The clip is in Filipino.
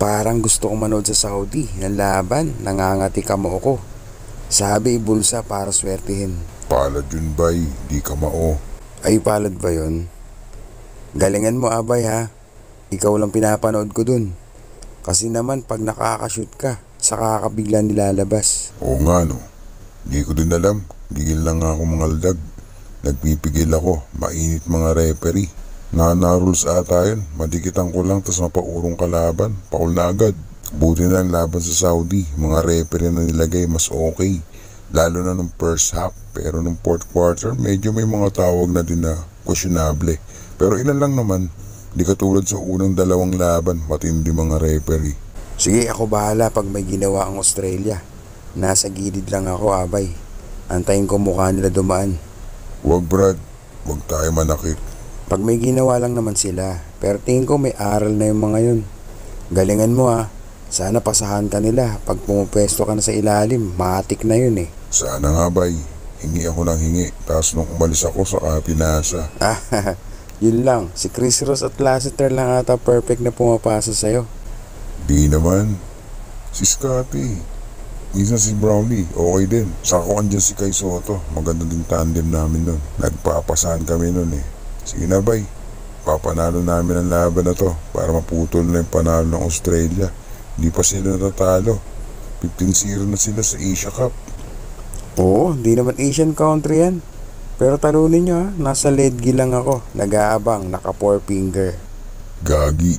Parang gusto ko manood sa Saudi ng laban, nangangati ka mo ako. Sabi bulsa para swertihin. Palad yun bay, di ka mao. Ay palad ba yun? Galingan mo abay ha. Ikaw lang pinapanood ko dun. Kasi naman pag nakakashoot ka, saka ka bigla nilalabas. Oo nga no, di ko din alam. Gigil lang ako mga aldag. Nagpipigil ako, mainit mga referee. Na-rules ata yun, madikitan ko lang tas mapaurong kalaban, paul na agad. Buti na ang laban sa Saudi, mga referee na nilagay mas okay. Lalo na nung first half, pero nung fourth quarter, medyo may mga tawag na din na questionable. Pero ilan lang naman, di katulad sa unang dalawang laban, matindi mga referee. Sige ako bahala pag may ginawa ang Australia. Nasa gilid lang ako abay. Antayin ko mukha nila dumaan. Wag Brad, wag tayo manakit. Pag may ginawa lang naman sila, pero tingin ko may aral na yung mga yun. Galingan mo ha. Sana pasahan ka nila. Pag pumupwesto ka na sa ilalim, matik na yun eh. Sana nga bay, hingi ako ng hingi. Tapos nung umalis ako sa pinasa. Yun lang. Si Chris Ross at Lassiter lang ata perfect na pumapasa sa'yo. Di naman. Si Scotty. Minsan si Brownie, okay din. Saka ko andyan si Kai Soto. Maganda din tandem namin nun. Nagpapasahan kami nun eh. Sige na bay, papanalo namin ang laban na to para maputol na yung panalo ng Australia. Hindi pa sila natatalo. 15-0 na sila sa Asia Cup. Oo, di naman Asian country yan. Pero talunin nyo ha, nasa lead lang ako. Nag-aabang, naka 4 finger. Gagi.